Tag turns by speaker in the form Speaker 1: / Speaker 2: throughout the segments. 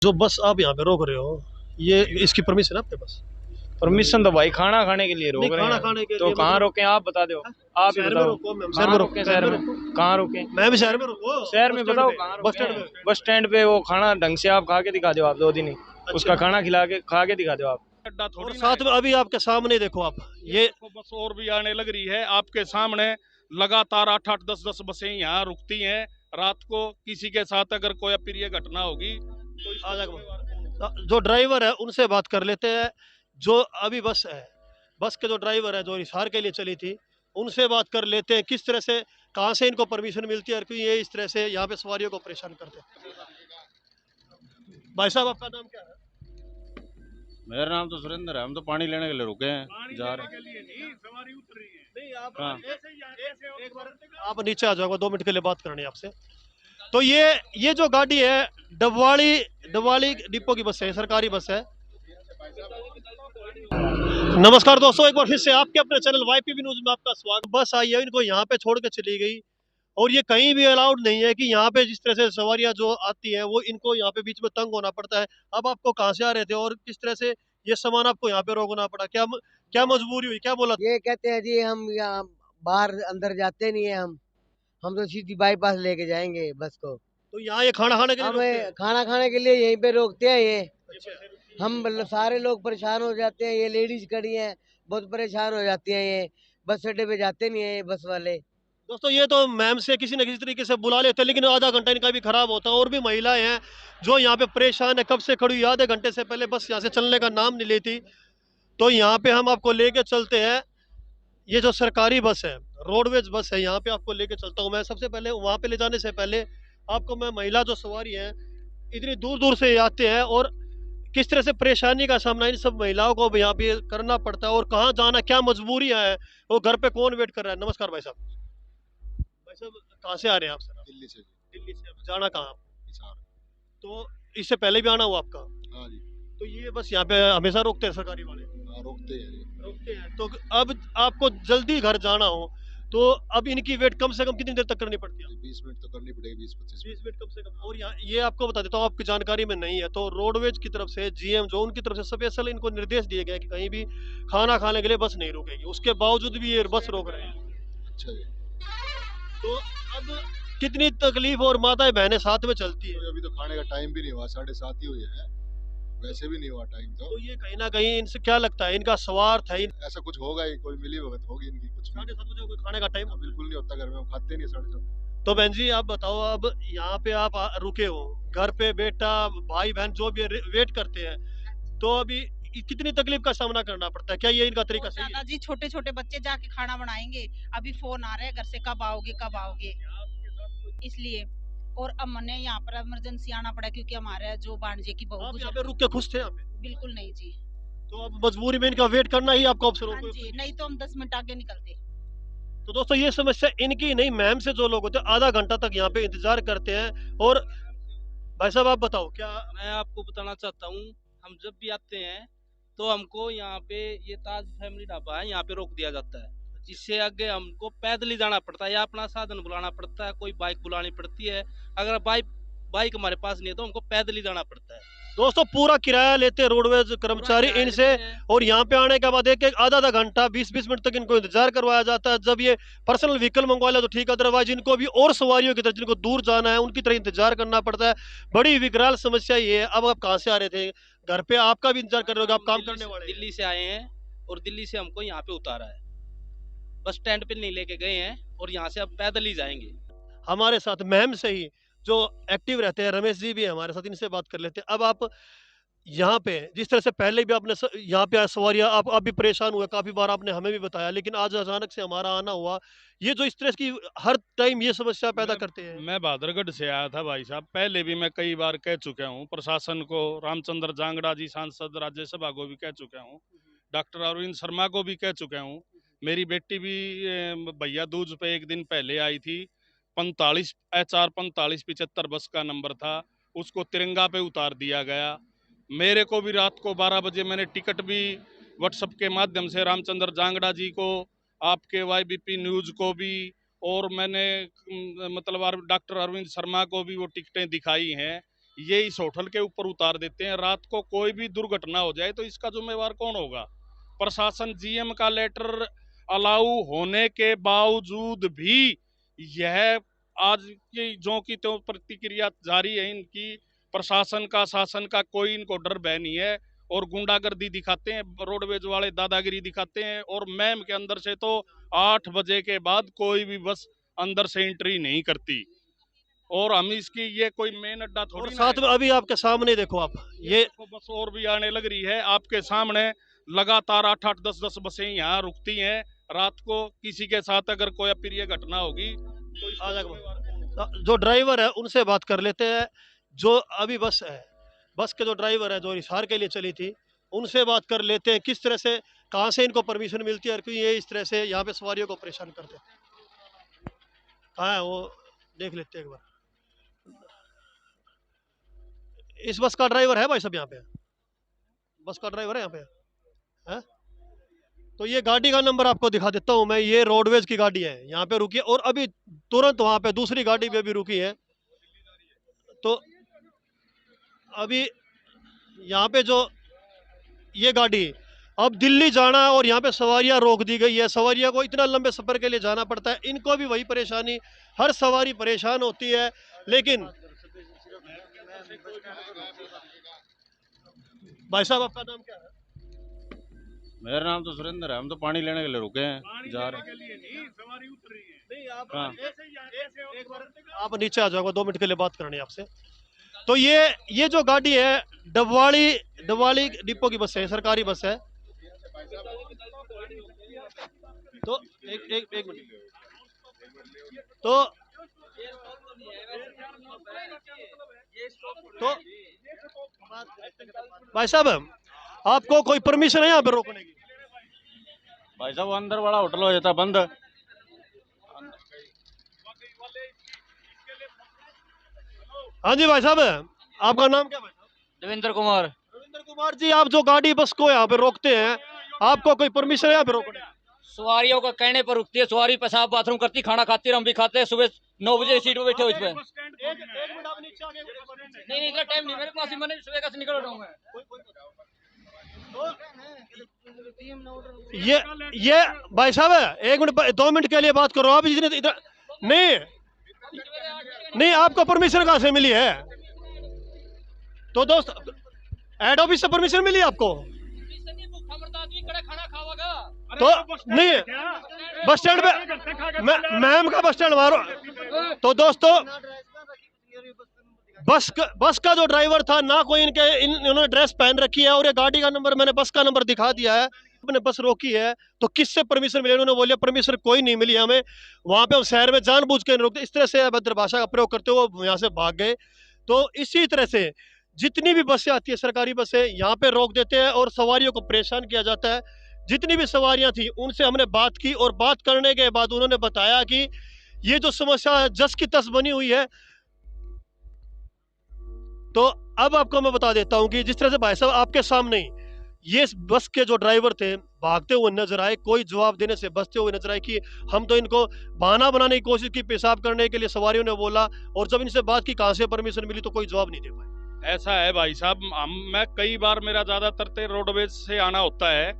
Speaker 1: जो बस आप यहाँ पे रोक रहे हो, ये इसकी परमिशन है आपके पास?
Speaker 2: परमिशन तो भाई खाना खाने के लिए
Speaker 1: नहीं,
Speaker 2: रोक रहे
Speaker 1: खाना
Speaker 2: हैं।
Speaker 1: खाने के
Speaker 2: तो
Speaker 1: लिए
Speaker 2: कहाँ
Speaker 1: मतलब
Speaker 2: रोके आप बता दो। आप ही
Speaker 1: शहर में
Speaker 2: बताओ
Speaker 1: रोको, मैम शहर में
Speaker 2: कहाँ
Speaker 1: रोको,
Speaker 2: रोके
Speaker 1: शहर
Speaker 2: शहर
Speaker 1: में
Speaker 2: में।
Speaker 1: रोको,
Speaker 2: कहाँ रोके
Speaker 1: मैं भी शहर में रोको,
Speaker 2: शहर
Speaker 1: बस
Speaker 2: में
Speaker 1: स्टैंड
Speaker 2: बताओ
Speaker 1: पे,
Speaker 2: कहाँ
Speaker 1: बस
Speaker 2: रोके
Speaker 1: स्टैंड
Speaker 2: हैं।
Speaker 1: पे।
Speaker 2: बस स्टैंड पे वो खाना ढंग से आप खा के दिखा दो। आप 2 दिन ही
Speaker 1: अच्छा,
Speaker 2: उसका खाना खा के दिखा दो आप।
Speaker 3: अड्डा
Speaker 1: और
Speaker 3: थोड़ी ना
Speaker 1: साथ
Speaker 3: है।
Speaker 1: में अभी आपके सामने देखो आप,
Speaker 3: ये
Speaker 1: ये
Speaker 3: देखो बस और भी आने लग रही है आपके सामने। लगातार 8-8 10-10 बसें यहाँ रुकती हैं। रात को किसी के साथ अगर कोई अप्रिय घटना होगी तो
Speaker 1: आ
Speaker 3: इसका जिम्मेवार कौन होगा?
Speaker 1: जाएगा। जो ड्राइवर है उनसे बात कर लेते हैं। जो अभी बस है, बस के जो ड्राइवर है जो हिसार के लिए चली थी, उनसे बात कर लेते हैं किस तरह से, कहाँ से इनको परमिशन मिलती है और क्यों ये इस तरह से यहाँ पे सवारियों को परेशान करते हैं। भाई साहब, आपका नाम क्या है?
Speaker 4: मेरा नाम तो सुरेंद्र है। हम तो पानी लेने के लिए रुके हैं,
Speaker 3: पानी
Speaker 4: जा
Speaker 3: लेने
Speaker 4: रहे
Speaker 3: के लिए नहीं, सवारी उतर रही है।
Speaker 1: नहीं, आप
Speaker 4: हाँ।
Speaker 1: एक बार आप नीचे आ जाओगे, 2 मिनट के लिए बात करनी है आपसे। तो ये जो गाड़ी है, डबवाड़ी डबवाड़ी डिपो की बस है, सरकारी बस है। नमस्कार दोस्तों, एक बार फिर से आपके अपने चैनल वाईपीवी न्यूज में आपका स्वागत। बस आई है, इनको यहाँ पे छोड़ के चली गई और ये कहीं भी अलाउड नहीं है कि यहाँ पे जिस तरह से सवारियां जो आती हैं वो इनको यहाँ पे बीच में तंग होना पड़ता है। अब आपको कहाँ से आ रहे थे और किस तरह से ये सामान आपको यहाँ पे रोकना पड़ा? क्या मजबूरी हुई, क्या बोला?
Speaker 5: ये कहते हैं जी हम यहाँ बाहर अंदर जाते नहीं है। हम तो सीधी बाईपास लेके जाएंगे बस को।
Speaker 1: तो यहाँ ये खाना खाने के लिए रोकते हैं?
Speaker 5: हमें खाना खाने के लिए यहीं पे रोकते हैं ये।
Speaker 1: अच्छा।
Speaker 5: हम मतलब सारे लोग परेशान हो जाते हैं। ये लेडीज खड़ी हैं, बहुत परेशान हो जाती हैं। ये बस अड्डे पे जाते नहीं है ये बस वाले।
Speaker 1: दोस्तों, ये तो मैम से किसी न किसी तरीके से बुला लेते हैं, लेकिन आधा घंटा इनका भी खराब होता है। और भी महिलाएं हैं जो यहाँ पे परेशान है, कब से खड़ी हुई, आधे घंटे से पहले बस यहाँ से चलने का नाम नहीं लेती। तो यहाँ पे हम आपको लेके चलते हैं। ये जो सरकारी बस है, रोडवेज बस है, यहाँ पे आपको लेके चलता हूँ मैं। सबसे पहले वहाँ पे ले जाने से पहले आपको मैं महिला जो सवारी है, इतनी दूर दूर से आते हैं और किस तरह से परेशानी का सामना इन सब महिलाओं को यहाँ पे करना पड़ता है और कहाँ जाना, क्या मजबूरियाँ हैं, वो घर पे कौन वेट कर रहा है। नमस्कार भाई साहब। भाई साहब, कहाँ से आ रहे हैं आप सर?
Speaker 4: दिल्ली से।
Speaker 1: दिल्ली से। अब जाना कहाँ आप?
Speaker 4: हिसार।
Speaker 1: तो इससे पहले भी आना हुआ आपका?
Speaker 4: हाँ जी।
Speaker 1: तो ये बस यहाँ पे हमेशा रोकते हैं सरकारी वाले?
Speaker 4: हाँ, रोकते हैं जी।
Speaker 1: रोकते हैं। तो अब आपको जल्दी घर जाना हो तो अब इनकी वेट कम से कम कितनी देर तक करनी पड़ती है?
Speaker 4: 20 मिनट तो करनी पड़ेगी, 20-25
Speaker 1: 20
Speaker 4: मिनट।
Speaker 1: मिनट कम से कम। और यहाँ ये आपको बता देता हूँ, आपकी जानकारी में नहीं है तो रोडवेज की तरफ से, जीएम जो, उनकी तरफ से स्पेशल इनको निर्देश दिए गए कि कहीं भी खाना खाने के लिए बस नहीं रुकेगी। उसके बावजूद भी ये बस रोक रहे हैं।
Speaker 4: अच्छा जी।
Speaker 1: तो अब कितनी तकलीफ, और माताएं बहनें साथ में चलती है।
Speaker 4: तो अभी तो खाने का टाइम भी नहीं हुआ, 7:30 ही हुए हैं। वैसे भी नहीं हुआ टाइम तो।
Speaker 1: तो ये कहीं ना कहीं इनसे क्या लगता है, इनका स्वार्थ है।
Speaker 4: ऐसा कुछ होगा ही, कोई मिली भगत होगी इनकी कुछ भी।
Speaker 1: 7:30 कोई खाने का टाइम?
Speaker 4: बिल्कुल नहीं होता घर में, हम खाते नहीं 7:30।
Speaker 1: तो बहन जी, आप बताओ, अब यहाँ पे आप रुके हो, घर पे बेटा भाई बहन जो भी वेट करते हैं, तो अभी कितनी तकलीफ का सामना करना पड़ता है? क्या ये इनका तरीका सही है?
Speaker 6: दादाजी, छोटे छोटे बच्चे जाके खाना बनाएंगे, अभी फोन आ रहे हैं घर से, कब आओगे कब आओगे, इसलिए। और अब मैंने यहाँ पर इमरजेंसी आना पड़ा क्योंकि हमारे जो भांजे की बहू
Speaker 1: आप यहाँ
Speaker 6: गुजर।
Speaker 1: पे रुक के खुश थे यहाँ पे?
Speaker 6: बिल्कुल नहीं जी।
Speaker 1: तो अब मजबूरी में इनका वेट करना ही आपको अवसर
Speaker 6: हाँ
Speaker 1: हो।
Speaker 6: जी, नहीं तो हम 10 मिनट आगे निकलते।
Speaker 1: तो दोस्तों, ये समस्या इनकी नहीं, मैम से जो लोग होते हैं आधा घंटा तक यहाँ पे इंतजार करते हैं। और भाई साहब, आप बताओ क्या?
Speaker 7: मैं आपको बताना चाहता हूँ, हम जब भी आते हैं तो हमको यहाँ पे ये ताज फैमिली ढाबा है, यहाँ पे रोक दिया जाता है। इससे आगे हमको पैदल ही जाना पड़ता है या अपना साधन बुलाना पड़ता है, कोई बाइक बुलानी पड़ती है। अगर बाइक हमारे पास नहीं है तो हमको पैदल ही जाना पड़ता है।
Speaker 1: दोस्तों, पूरा किराया लेते हैं रोडवेज कर्मचारी
Speaker 7: पूरा
Speaker 1: इनसे।
Speaker 7: किराया लेते हैं।
Speaker 1: और यहाँ पे आने के बाद एक एक आधा आधा घंटा, 20-20 मिनट तक इनको इंतजार करवाया जाता है। जब ये पर्सनल व्हीकल मंगवा ले तो ठीक है, अदरवाइज इनको भी और सवारियों की तरह जिनको दूर जाना है उनकी तरह इंतजार करना पड़ता है। बड़ी विकराल समस्या ये है। अब आप कहाँ से आ रहे थे? घर पे आपका भी इंतजार कर रहे हो, आप काम करने वाले हैं।
Speaker 7: दिल्ली से आए हैं और दिल्ली से हमको यहाँ पे उतारा है। बस स्टैंड पे नहीं लेके गए हैं और यहाँ से अब पैदल ही जाएंगे।
Speaker 1: हमारे साथ मैम से ही जो एक्टिव रहते हैं, रमेश जी भी है हमारे साथ, इनसे बात कर लेते हैं। अब आप यहाँ पे जिस तरह से पहले भी आपने यहाँ पे सवारियाँ आप भी परेशान हुए, काफी बार आपने हमें भी बताया, लेकिन आज अचानक से हमारा आना हुआ। ये जो इस तरह की हर टाइम ये समस्या पैदा करते हैं।
Speaker 3: मैं बहादुरगढ़ से आया था भाई साहब। पहले भी मैं कई बार कह चुका हूँ प्रशासन को, रामचंद्र जांगड़ा जी सांसद राज्यसभा को भी कह चुका हूँ, डॉक्टर अरविंद शर्मा को भी कह चुका हूँ। मेरी बेटी भी भैया दूज पे एक दिन पहले आई थी। 45 HR 4575 बस का नंबर था, उसको तिरंगा पे उतार दिया गया। मेरे को भी रात को 12 बजे मैंने टिकट भी व्हाट्सएप के माध्यम से रामचंद्र जांगड़ा जी को, आपके YBP न्यूज़ को भी, और मैंने मतलब डॉक्टर अरविंद शर्मा को भी वो टिकटें दिखाई हैं। ये इस होटल के ऊपर उतार देते हैं। रात को कोई भी दुर्घटना हो जाए तो इसका जिम्मेवार कौन होगा? प्रशासन। जीएम का लेटर अलाउ होने के बावजूद भी यह आज की जो की तो प्रतिक्रिया जारी है इनकी। प्रशासन का, शासन का कोई इनको डर भय नहीं है और गुंडागर्दी दिखाते हैं, रोडवेज वाले दादागिरी दिखाते हैं। और मैम के अंदर से तो 8 बजे के बाद कोई भी बस अंदर से एंट्री नहीं करती। और हम इसकी ये कोई मेन अड्डा
Speaker 1: और
Speaker 3: थोड़ी ना
Speaker 1: साथ
Speaker 3: है।
Speaker 1: में अभी आपके सामने देखो आप, ये
Speaker 3: देखो बस और भी आने लग रही है आपके सामने। लगातार 8-8, 10-10 बसें यहाँ रुकती हैं रात को। किसी के साथ अगर कोई अप्रिय घटना होगी तो इसका
Speaker 1: आ जाएगा।
Speaker 3: जिम्मेवार
Speaker 1: जो ड्राइवर है उनसे बात कर लेते हैं। जो अभी बस है, बस के जो ड्राइवर है जो हिसार के लिए चली थी, उनसे बात कर लेते हैं किस तरह से, कहाँ से इनको परमिशन मिलती है और क्यों ये इस तरह से यहाँ पे सवारियों को परेशान करते हैं। कहाँ है वो, देख लेते हैं एक बार। इस बस का ड्राइवर है भाई साहब यहाँ पे? बस का ड्राइवर है यहाँ पे? है? तो ये गाड़ी का नंबर आपको दिखा देता हूँ मैं। ये रोडवेज की गाड़ी है, यहाँ पे रुकी है और अभी तुरंत वहाँ पे दूसरी गाड़ी भी रुकी है। तो अभी यहाँ पे जो ये गाड़ी अब दिल्ली जाना है और यहाँ पे सवारियाँ रोक दी गई है। सवारियों को इतना लंबे सफ़र के लिए जाना पड़ता है, इनको भी वही परेशानी, हर सवारी परेशान होती है। लेकिन भाई साहब आपका नाम क्या है?
Speaker 8: मेरा नाम तो सुरेंद्र है। हम तो पानी लेने के लिए रुके हैं, जा रहे हैं।
Speaker 1: नहीं, आप
Speaker 8: हाँ।
Speaker 1: एक बार आप नीचे आ जाओगे, 2 मिनट के लिए बात करनी है आपसे। तो ये जो गाड़ी है डबवाली डिपो की बस है, सरकारी बस है। तो एक मिनट। तो भाई साहब आपको कोई परमिशन है यहाँ पे रोकने की?
Speaker 8: भाई साहब अंदर वाला होटल हो जाता बंद।
Speaker 1: हाँ जी भाई साहब, आपका नाम क्या भाई साहब?
Speaker 9: देवेंद्र कुमार।
Speaker 1: रविंद्र कुमार जी, आप जो गाड़ी बस को यहाँ पे रोकते हैं, आपको कोई परमिशन है यहाँ पे रोकने की?
Speaker 9: सवारियों का कहने पर रुकती है, सवारी पेशाब बाथरूम करती, खाना खाती है, हम भी खाते हैं। सुबह 9 बजे सीट पे बैठे हो इस पे।
Speaker 1: एक मिनट आप नीचे आ गए।
Speaker 9: नहीं इतना टाइम नहीं मेरे पास, मैंने सुबह का से निकल रहा हूँ मैं।
Speaker 1: ये भाई साहब 1 मिनट 2 मिनट के लिए बात करो आप। जिसने इधर नहीं आपको परमिशन कहाँ से मिली है? तो दोस्त हेड ऑफिस से परमिशन मिली आपको? तो नहीं बस स्टैंड पे मैम का बस स्टैंड मारो। तो दोस्तों बस का जो ड्राइवर था ना, कोई इन्होंने ड्रेस पहन रखी है और ये गाड़ी का नंबर मैंने बस का नंबर दिखा दिया है। अपने बस रोकी है तो किससे परमिशन मिली? उन्होंने बोलिए परमिशन कोई नहीं मिली हमें। वहां पे हम शहर में जानबूझ के रोकते, इस तरह से अभद्र भाषा का प्रयोग करते हुए वो यहाँ से भाग गए। तो इसी तरह से जितनी भी बसें आती है, सरकारी बसें, यहाँ पे रोक देते हैं और सवारियों को परेशान किया जाता है। जितनी भी सवारियां थी उनसे हमने बात की और बात करने के बाद उन्होंने बताया कि ये जो समस्या है जस की तस बनी हुई है। तो अब आपको मैं बता देता हूं कि जिस तरह से भाई साहब आपके सामने ही ये बस के जो ड्राइवर थे भागते हुए नजर आए, कोई जवाब देने से बचते हुए नजर आए कि हम तो इनको बहाना बनाने की कोशिश की, पेशाब करने के लिए सवारियों ने बोला, और जब इनसे बात की कहां से परमिशन मिली तो कोई जवाब नहीं दे पाए।
Speaker 3: ऐसा है भाई साहब, मैं कई बार, मेरा ज्यादातर रोडवेज से आना होता है,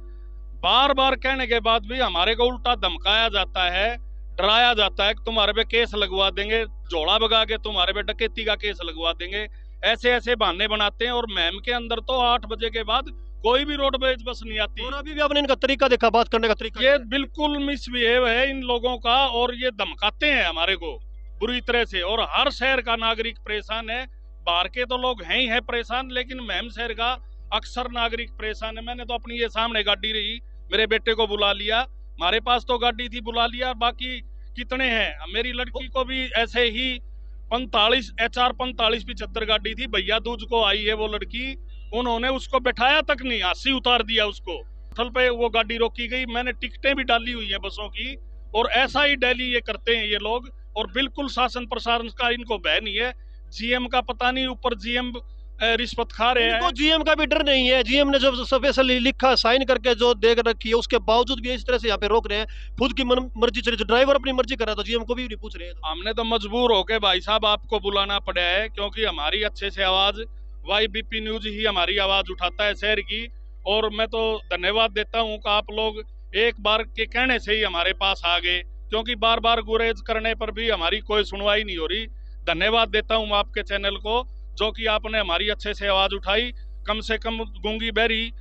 Speaker 3: बार बार कहने के बाद भी हमारे को उल्टा धमकाया जाता है, डराया जाता है कि तुम्हारे पे केस लगवा देंगे, झोला भगा के तुम्हारे पे डकैती का केस लगवा देंगे। ऐसे ऐसे बहाने बनाते हैं। और मैम के अंदर तो 8 बजे के बाद कोई भी रोडवेज बस नहीं आती।
Speaker 1: और अभी भी आपने इनका तरीका देखा, बात करने का तरीका?
Speaker 3: ये बिल्कुल मिसबिहेव है इन लोगों का और ये धमकाते हैं हमारे को बुरी तरह से। और हर शहर का नागरिक परेशान है, बाहर के तो लोग हैं ही हैं परेशान, लेकिन मैम शहर का अक्सर नागरिक परेशान है। मैंने तो अपनी ये सामने गाड़ी रही, मेरे बेटे को बुला लिया, हमारे पास तो गाड़ी थी, बुला लिया, बाकी कितने हैं। मेरी लड़की को भी ऐसे ही 45 HR 45-75 गाड़ी थी, भैया दूज को आई है वो लड़की, उन्होंने उसको बैठाया तक नहीं, हाथी उतार दिया उसको। स्थल पे वो गाड़ी रोकी गई, मैंने टिकटें भी डाली हुई है बसों की। और ऐसा ही डेली ये करते हैं ये लोग, और बिल्कुल शासन प्रशासन का इनको भय नहीं है। GM का पता नहीं, ऊपर GM रिश्वत खा रहे
Speaker 1: इनको
Speaker 3: हैं।
Speaker 1: जीएम का भी डर नहीं है। जीएम ने जब स्पेशली लिखा साइन करके जो देख रखी है उसके बावजूद भी इस तरह से यहाँ पे रोक रहे हैं। खुद की मर्जी चली, ड्राइवर अपनी मर्जी कर रहा है तो जीएम को भी नहीं पूछ रहे हैं।
Speaker 3: हमने तो मजबूर होके भाई साहब आपको बुलाना पड़ा है, क्योंकि हमारी अच्छे से आवाज YBP न्यूज ही हमारी आवाज उठाता है शहर की। और मैं तो धन्यवाद देता हूँ कि आप लोग एक बार के कहने से ही हमारे पास आ गए, क्योंकि बार बार गुरेज करने पर भी हमारी कोई सुनवाई नहीं हो रही। धन्यवाद देता हूँ आपके चैनल को, जो कि आपने हमारी अच्छे से आवाज उठाई। कम से कम गूंगी बहरी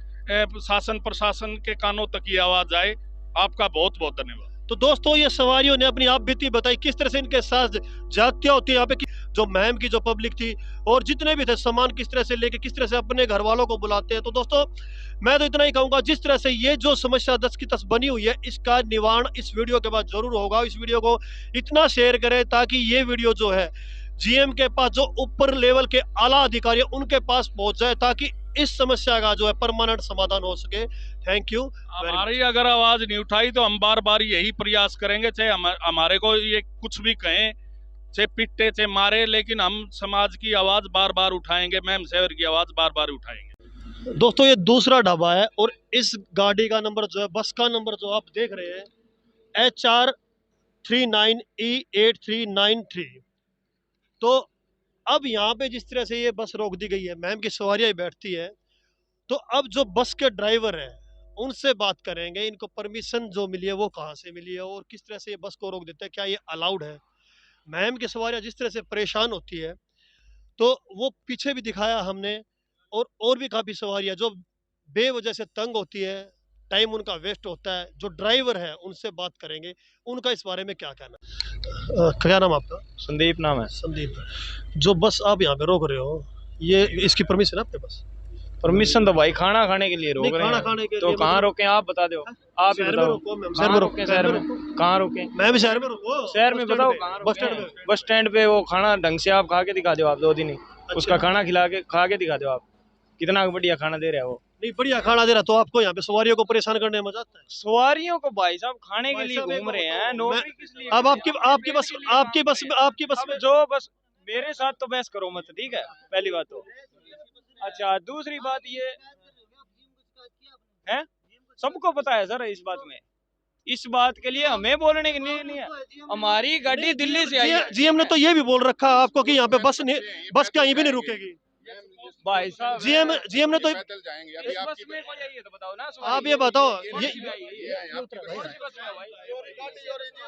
Speaker 3: शासन प्रशासन के कानों तक ये आवाज आए। आपका बहुत बहुत धन्यवाद।
Speaker 1: तो दोस्तों ये सवारियों ने अपनी आप बीती बताई किस तरह से इनके साथ जातियां होती है यहाँ पे, जो मैम की जो पब्लिक थी और जितने भी थे सामान किस तरह से लेके किस तरह से अपने घर वालों को बुलाते हैं। तो दोस्तों मैं तो इतना ही कहूंगा, जिस तरह से ये जो समस्या 10 की 10 बनी हुई है इसका निवारण इस वीडियो के बाद जरूर होगा। इस वीडियो को इतना शेयर करें ताकि ये वीडियो जो है जीएम के पास, जो ऊपर लेवल के आला अधिकारी उनके पास पहुंच जाए, ताकि इस समस्या का जो है परमानेंट समाधान हो सके। Thank you.
Speaker 3: हमारी अगर आवाज नहीं उठाई तो हम बार बार यही प्रयास करेंगे, चाहे हमारे को ये कुछ भी कहें, चाहे पिटे चाहे मारे, लेकिन हम समाज की आवाज बार बार उठाएंगे। मैम शहर की आवाज बार बार उठाएंगे।
Speaker 1: दोस्तों ये दूसरा ढाबा है और इस गाड़ी का नंबर जो है, बस का नंबर जो आप देख रहे हैं HR 39E8393। तो अब यहाँ पे जिस तरह से ये बस रोक दी गई है, मैम की सवारियाँ बैठती है, तो अब जो बस के ड्राइवर हैं उनसे बात करेंगे, इनको परमिशन जो मिली है वो कहाँ से मिली है और किस तरह से ये बस को रोक देते हैं, क्या ये अलाउड है। मैम की सवारियाँ जिस तरह से परेशान होती है तो वो पीछे भी दिखाया हमने, और भी काफ़ी सवारियाँ जो बेवजह से तंग होती है, टाइम उनका वेस्ट होता है। जो ड्राइवर है उनसे बात करेंगे, उनका इस बारे में क्या कहना। क्या नाम आपका?
Speaker 2: संदीप नाम है।
Speaker 1: संदीप। जो बस आप यहाँ पे रोक रहे हो, ये इसकी परमिशन है आपके पास?
Speaker 2: परमिशन तो भाई खाना खाने के लिए रोक रहे
Speaker 1: खाना
Speaker 2: हैं।
Speaker 1: खाने के
Speaker 2: तो
Speaker 1: लिए
Speaker 2: कहाँ
Speaker 1: मतलब-
Speaker 2: रोके आप बता दो। आप ही
Speaker 1: शहर में
Speaker 2: बताओ
Speaker 1: रोको मैम, शहर
Speaker 2: कहाँ
Speaker 1: में
Speaker 2: रोके,
Speaker 1: रोको,
Speaker 2: शहर में कहाँ रोके,
Speaker 1: मैं भी शहर में रुको,
Speaker 2: शहर में
Speaker 1: बस स्टैंड
Speaker 2: बताओ
Speaker 1: पे,
Speaker 2: कहाँ
Speaker 1: बस
Speaker 2: रोके
Speaker 1: स्टैंड
Speaker 2: हैं।
Speaker 1: पे।
Speaker 2: बस स्टैंड पे वो खाना ढंग से आप खा के दिखा दो। आप 2 दिन ही उसका खाना खा के दिखा दो। आप कितना बढ़िया खाना दे रहे हो।
Speaker 1: नहीं बढ़िया खाना दे रहा, तो आपको यहाँ पे सवारियों को परेशान करने में मजा आता है?
Speaker 2: सवारियों को भाई साहब खाने के
Speaker 1: भाई
Speaker 2: लिए
Speaker 1: साहब, एक
Speaker 2: घूम रहे
Speaker 1: बात
Speaker 2: हैं,
Speaker 1: बताओ,
Speaker 2: नौकरी किस लिए
Speaker 1: अब
Speaker 2: कर रहे
Speaker 1: आपकी
Speaker 2: हैं?
Speaker 1: आपकी बस
Speaker 2: मेरे के लिए
Speaker 1: आपकी बस में आपकी बस
Speaker 2: अब
Speaker 1: में
Speaker 2: जो बस मेरे साथ तो बहस करो मत, ठीक है, पहली बात तो। अच्छा दूसरी बात ये है, सबको पता है सर इस बात में, इस बात के लिए हमें बोलने की नहीं है। हमारी गाड़ी दिल्ली से आई है।
Speaker 1: जीएम ने तो ये भी बोल रखा है आपको कि यहाँ पे बस नहीं, बस कहीं भी नहीं रुकेगी।
Speaker 2: भाई साहब
Speaker 1: जीएम ने तो
Speaker 4: पैदल जाएंगे अभी
Speaker 2: इस बस
Speaker 4: आपकी
Speaker 2: में कोई आई है तो बताओ ना।
Speaker 1: आप ये बताओ,
Speaker 2: कौन
Speaker 1: ये
Speaker 2: सी में आई है ये?
Speaker 4: ये आपकी
Speaker 2: कौन सी बस में है भाई?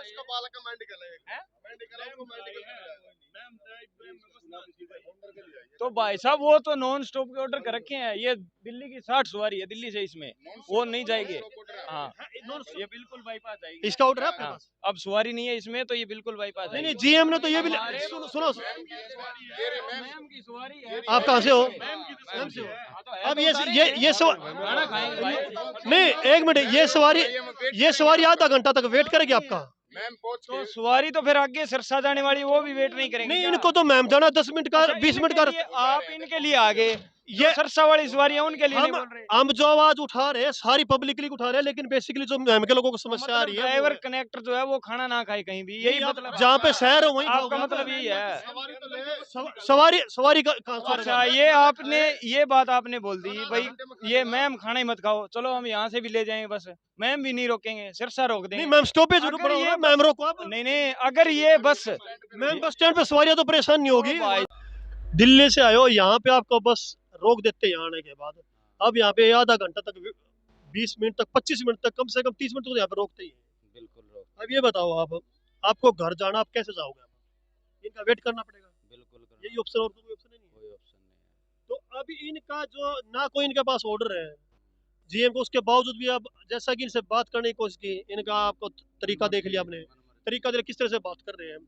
Speaker 4: उसका बालक का मेडिकल है,
Speaker 2: हैं?
Speaker 4: मेडिकल है, उसको मेडिकल में जाएगा।
Speaker 2: तो भाई साहब वो तो नॉन स्टॉप के ऑर्डर कर रखे हैं। ये दिल्ली की 60 सवारी है दिल्ली से, इसमें वो नहीं जाएगी। हाँ ये बिल्कुल बाईपास जाएगी।
Speaker 1: इसका ऑर्डर है आपके
Speaker 2: हाँ,
Speaker 1: पास?
Speaker 2: अब सवारी नहीं है इसमें तो ये बिल्कुल बाईपास
Speaker 1: नहीं नहीं,
Speaker 2: जाएगी।
Speaker 1: जीएम ने तो ये भी
Speaker 2: हमारे-
Speaker 1: सुनो सुनो,
Speaker 2: मैम की सवारी है।
Speaker 1: आप कहाँ से हो?
Speaker 2: मैम
Speaker 1: से हो?
Speaker 2: हाँ, तो है
Speaker 1: अब
Speaker 2: तो
Speaker 1: ये
Speaker 2: उतारेंगे। खाना खाएंगे भाई।
Speaker 1: नहीं, एक मिनट, ये सवारी आधा घंटा तक वेट करेगी आपका?
Speaker 4: मैम पहुंच
Speaker 2: तो सवारी तो फिर आगे सिरसा जाने वाली वो भी वेट नहीं करेंगे
Speaker 1: नहीं,
Speaker 2: क्या?
Speaker 1: इनको तो मैम जाना 10 मिनट का,
Speaker 2: अच्छा,
Speaker 1: 20 मिनट का।
Speaker 2: इनके लिए आप इनके लिए आगे
Speaker 1: ये
Speaker 2: ये सरसा वाली सवारी है उनके लिए नहीं बोल रहे।
Speaker 1: हम जो आवाज उठा रहे हैं सारी पब्लिक के लिए उठा रहे हैं, लेकिन बेसिकली जो मैम के लोगों को समस्या आ रही है
Speaker 2: ड्राइवर कनेक्टर जो है वो खाना ना खाए कहीं भी, यही मतलब
Speaker 1: जहाँ पे शहर है वहीं
Speaker 2: आपका
Speaker 1: खाओगे।
Speaker 2: मतलब यही है।
Speaker 1: सवारी कहाँ से
Speaker 2: अच्छा ये आपने ये बात आपने बोल दी भाई, ये मैम खाना ही मत खाओ, चलो हम यहाँ से भी ले जाएंगे, बस मैम भी नहीं रोकेंगे, सिरसा रोक
Speaker 1: नहीं
Speaker 2: देंगे।
Speaker 1: मैम स्टॉपेज
Speaker 2: अगर ये
Speaker 1: मैम रोको आप।
Speaker 2: नहीं अगर ये बस
Speaker 1: मैम बस स्टैंड पे सवारियां तो परेशान नहीं होगी।
Speaker 2: भाई
Speaker 1: दिल्ली से आए हो, यहाँ पे आपको बस रोक देते हैं यहाँ आने के बाद। अब यहाँ पे आधा घंटा तक, 20 मिनट तक, 25 मिनट तक, कम से कम 30 मिनट तक यहाँ पे रोकते ही हैं।
Speaker 8: बिल्कुल रोक,
Speaker 1: अब ये बताओ आपको घर जाना, आप कैसे जाओगे? इनका वेट करना पड़ेगा,
Speaker 8: बिल्कुल करना,
Speaker 1: यही ऑप्शन, और कोई ऑप्शन नहीं है।
Speaker 8: कोई ऑप्शन नहीं है।
Speaker 1: तो अभी इनका जो ना कोई इनके पास ऑर्डर है जीएम को, उसके बावजूद भी अब जैसा कि इनसे बात करने की कोशिश की, इनका आपको तरीका देख लिया आपने, तरीका देख किस तरह से बात कर रहे हैं।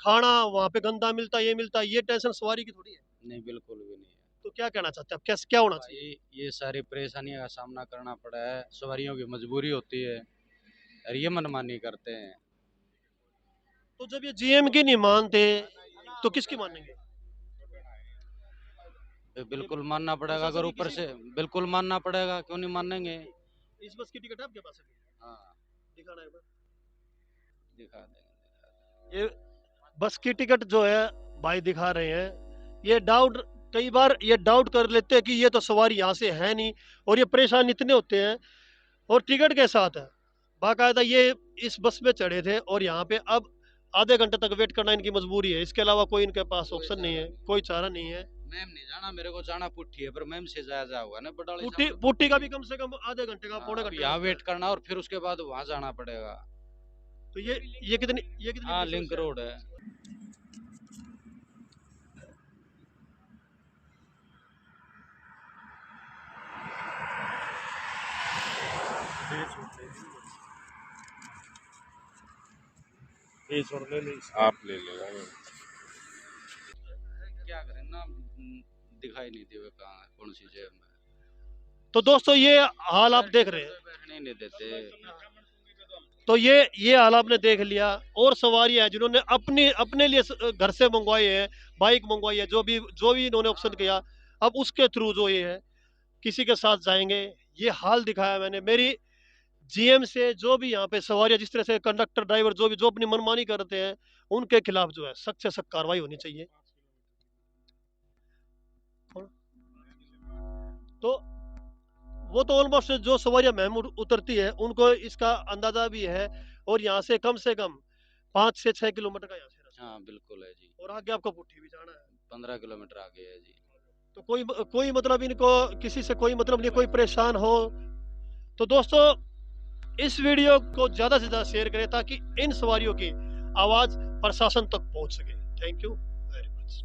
Speaker 1: खाना वहाँ पे गंदा मिलता है, ये मिलता है, ये टेंशन सवारी की थोड़ी है।
Speaker 8: नहीं बिल्कुल भी नहीं है
Speaker 1: तो क्या कहना चाहते हैं आप, कैसे क्या होना चाहिए?
Speaker 8: भाई। ये सारी परेशानियों का सामना करना पड़ा है, सवारियों की मजबूरी होती है और ये मनमानी करते हैं।
Speaker 1: तो जब ये जीएम की नहीं मानते तो किसकी मानेंगे?
Speaker 8: तो बिल्कुल मानना पड़ेगा, अगर ऊपर से बिल्कुल मानना पड़ेगा, क्यों नहीं मानेंगे।
Speaker 1: इस बस की टिकट है आपके पास?
Speaker 8: हाँ
Speaker 1: दिखाना है
Speaker 8: दिखा देंगे।
Speaker 1: ये बस की टिकट जो है भाई दिखा रहे हैं, ये डाउट कई बार ये डाउट कर लेते हैं कि ये तो सवारी यहाँ से है नहीं, और ये परेशान इतने होते हैं। और टिकट के साथ है बाकायदा ये इस बस में चढ़े थे, और यहाँ पे अब आधे घंटे तक वेट करना इनकी मजबूरी है, इसके अलावा कोई इनके पास ऑप्शन नहीं है, कोई चारा नहीं है।
Speaker 8: मैम नहीं जाना, मेरे को जाना पुट्ठी है, पर मैम से जाया होगा ना बटाली
Speaker 1: पुट्टी पुट्टी का भी कम से कम आधे घंटे का, पौने घंटे
Speaker 8: यहाँ
Speaker 1: का
Speaker 8: वेट करना और फिर उसके बाद वहाँ जाना पड़ेगा।
Speaker 1: तो ये कितनी
Speaker 8: हाँ
Speaker 1: डिस्टेंस
Speaker 8: लिंक
Speaker 1: है?
Speaker 8: रोड है।
Speaker 10: आप ले लो।
Speaker 8: क्या करें ना, दिखाई नहीं दे कहाँ है, कौन सी जेब में।
Speaker 1: तो दोस्तों ये हाल आप देख रहे हैं,
Speaker 8: बैठने नहीं देते।
Speaker 1: तो ये हाल आपने देख लिया। और सवारी है जिन्होंने अपने लिए घर से मंगवाए हैं, बाइक मंगवाई है, जो भी इन्होंने ऑप्शन किया, अब उसके थ्रू जो ये है किसी के साथ जाएंगे। ये हाल दिखाया मैंने। मेरी जीएम से जो भी यहाँ पे सवारियां, जिस तरह से कंडक्टर ड्राइवर जो अपनी मनमानी करते हैं, उनके खिलाफ जो है सख्त से सख्त कार्रवाई होनी चाहिए। तो वो तो ऑलमोस्ट जो सवारियां महमूद उतरती है उनको इसका अंदाजा भी है, और यहाँ से कम 5 से 6 किलोमीटर का यहाँ से रास्ता।
Speaker 8: हाँ बिल्कुल है जी,
Speaker 1: और आगे आपको पुट्ठी भी जाना है,
Speaker 8: 15 किलोमीटर आगे है जी।
Speaker 1: तो कोई मतलब इनको किसी से कोई मतलब नहीं, कोई परेशान हो। तो दोस्तों इस वीडियो को ज़्यादा से ज़्यादा शेयर करें ताकि इन सवारियों की आवाज़ प्रशासन तक पहुंच सके। Thank you.